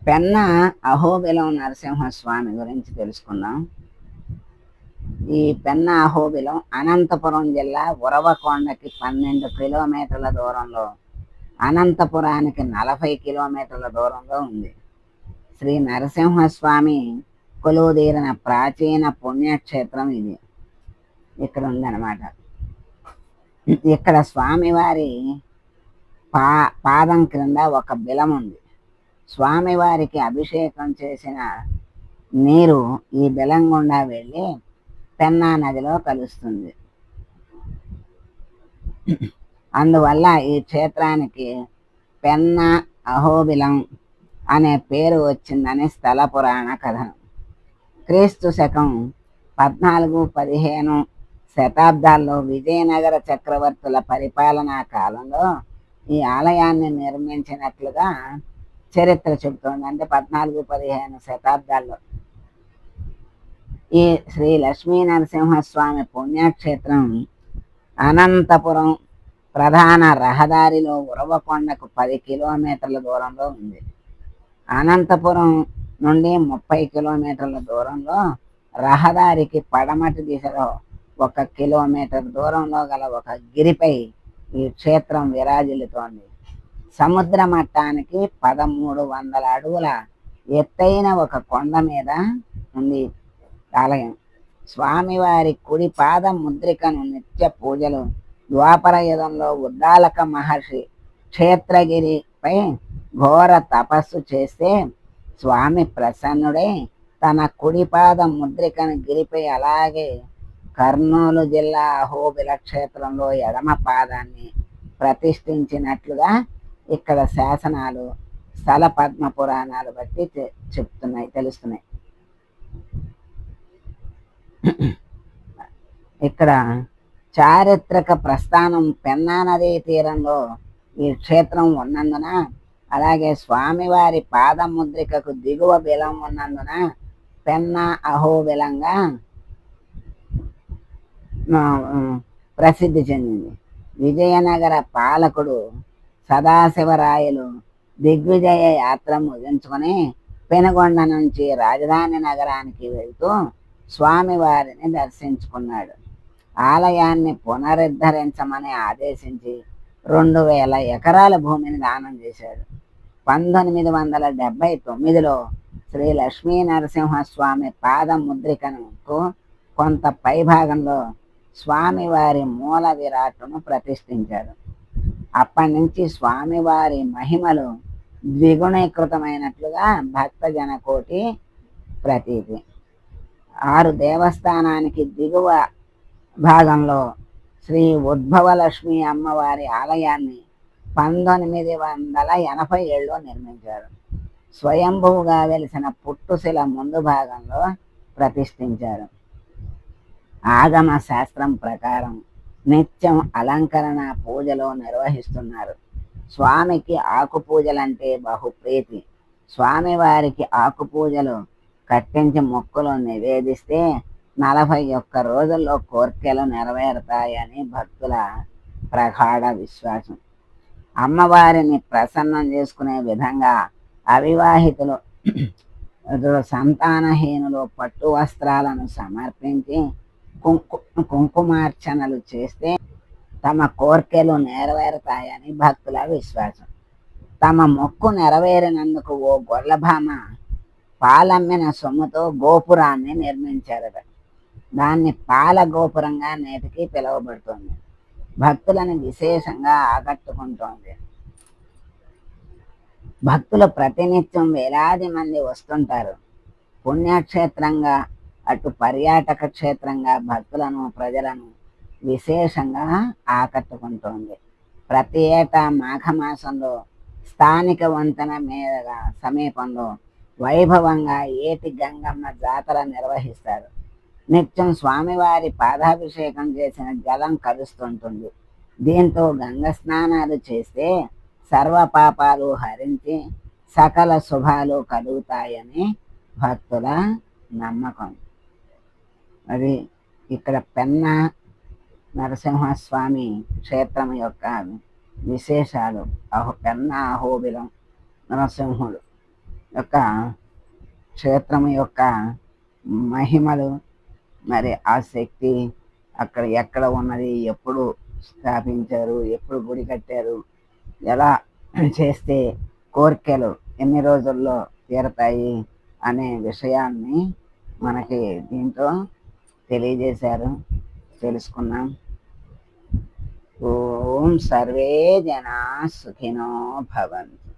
పెన్న అహోబిలం నరసింహస్వామి గురించి తెలుసుకుందాం. ఈ పెన్న అహోబిలం అనంతపురం జిల్లా ఉరవకొండకి 12 కిలోమీటర్ల దూరంలో, అనంతపురానికి 40 కిలోమీటర్ల దూరంలో ఉంది. శ్రీ నరసింహస్వామి కొలువుదీరిన ప్రాచీన పుణ్యక్షేత్రం ఇది. ఇక్కడ ఉందన్నమాట. ఇక్కడ స్వామివారి పాదం క్రింద ఒక బిలం ఉంది. స్వామివారికి అభిషేకం చేసిన నీరు ఈ బిలం గుండా వెళ్ళి పెన్నా నదిలో కలుస్తుంది. అందువల్ల ఈ క్షేత్రానికి పెన్నా అహోబిలం అనే పేరు వచ్చిందని స్థల పురాణ కథనం. క్రీస్తు శకం 14-15 శతాబ్దాల్లో విజయనగర చక్రవర్తుల పరిపాలనా కాలంలో ఈ ఆలయాన్ని నిర్మించినట్లుగా చరిత్ర చెబుతోంది. అంటే 14-15 శతాబ్దాల్లో ఈ శ్రీ లక్ష్మీ నరసింహస్వామి పుణ్యక్షేత్రం అనంతపురం ప్రధాన రహదారిలో ఉరవకొండకు 10 కిలోమీటర్ల దూరంలో ఉంది. అనంతపురం నుండి 30 కిలోమీటర్ల దూరంలో రహదారికి పడమటి దిశలో 1 కిలోమీటర్ దూరంలో గల ఒక గిరిపై ఈ క్షేత్రం విరాజిల్లుతోంది. సముద్ర మట్టానికి 1300 అడుగుల ఎత్తైన ఒక కొండ మీద ఉంది ఆలయం. స్వామివారి కుడి పాద ముద్రికను నిత్య పూజలు ద్వాపర యుగంలో ఉద్దాలక మహర్షి క్షేత్రగిరిపై ఘోర తపస్సు చేస్తే స్వామి ప్రసన్నుడై తన కుడి పాద ముద్రికను గిరిపై, అలాగే కర్నూలు జిల్లా అహోబిల క్షేత్రంలో ఎడమ పాదాన్ని ప్రతిష్ఠించినట్లుగా ఇక్కడ శాసనాలు, స్థల పద్మ పురాణాలు బట్టి తెలుస్తున్నాయి. ఇక్కడ చారిత్రక ప్రస్థానం పెన్నా నదీ తీరంలో ఈ క్షేత్రం ఉన్నందున, అలాగే స్వామివారి పాదముద్రికకు దిగువ బిలం ఉన్నందున పెన్నా అహోబిలంగా ప్రసిద్ధి చెందింది. విజయనగర పాలకుడు సదాశివరాయలు దిగ్విజయ యాత్ర ముగించుకొని పెనుగొండ నుంచి రాజధాని నగరానికి వెళ్తూ స్వామివారిని దర్శించుకున్నాడు. ఆలయాన్ని పునరుద్ధరించమని ఆదేశించి 2000 ఎకరాల భూమిని దానం చేశాడు. 1979లో శ్రీ లక్ష్మీ నరసింహస్వామి పాద ముద్రికను కొంత పైభాగంలో స్వామివారి మూల విరాట్టును ప్రతిష్ఠించాడు. అప్పటి నుంచి స్వామివారి మహిమలు ద్విగుణీకృతమైనట్లుగా భక్తజన కోటి ప్రతీతి. 6 దేవస్థానానికి దిగువ భాగంలో శ్రీ ఉద్భవలక్ష్మి అమ్మవారి ఆలయాన్ని 1987లో నిర్మించారు. స్వయంభువుగా వెలిసిన పుట్టుశిల ముందు భాగంలో ప్రతిష్ఠించారు. ఆగమ శాస్త్రం ప్రకారం నిత్యం అలంకరణ పూజలు నిర్వహిస్తున్నారు. స్వామికి ఆకు పూజలంటే బహుప్రీతి. స్వామివారికి ఆకు పూజలు కట్టించి మొక్కులు నివేదిస్తే 41 రోజుల్లో కోర్కెలు నెరవేరుతాయని భక్తుల ప్రగాఢ విశ్వాసం. అమ్మవారిని ప్రసన్నం చేసుకునే విధంగా అవివాహితులు, సంతానహీనులు పట్టు వస్త్రాలను సమర్పించి కుంకుమార్చనలు చేస్తే తమ కోర్కెలు నెరవేరుతాయని భక్తుల విశ్వాసం. తమ మొక్కు నెరవేరినందుకు ఓ గొల్లభామ పాలమ్మిన సొమ్ముతో గోపురాన్ని నిర్మించారట. దాన్ని పాల గోపురంగా నేటికి పిలువబడుతుంది. భక్తులను విశేషంగా ఆకట్టుకుంటోంది. భక్తులు ప్రతినిత్యం వేలాది మంది వస్తుంటారు. పుణ్యక్షేత్రంగా, అటు పర్యాటక క్షేత్రంగా భక్తులను, ప్రజలను విశేషంగా ఆకట్టుకుంటోంది. ప్రతి ఏటా మాఘమాసంలో స్థానిక వంతెన మీదుగా సమీపంలో వైభవంగా ఏటి గంగమ్మ జాతర నిర్వహిస్తారు. నిత్యం స్వామివారి పాదాభిషేకం చేసిన జలం కలుస్తుంటుంది. దీంతో గంగ స్నానాలు చేస్తే సర్వ పాపాలు హరించి సకల శుభాలు కలుగుతాయని భక్తుల నమ్మకం. అది ఇక్కడ పెన్నా నరసింహస్వామి క్షేత్రం యొక్క విశేషాలు. పెన్నా అహోబిలం నరసింహుడు యొక్క క్షేత్రం యొక్క మహిమలు, మరి ఆ శక్తి అక్కడ ఎక్కడ ఉన్నది, ఎప్పుడు స్థాపించారు, ఎప్పుడు గుడి కట్టారు, ఎలా చేస్తే కోరికలు ఎన్ని రోజుల్లో తీరతాయి అనే విషయాన్ని మనకి దీంట్లో తెలియజేశారు, తెలుసుకున్నాం. ఓం సర్వే జనా సుఖినో భవంతు.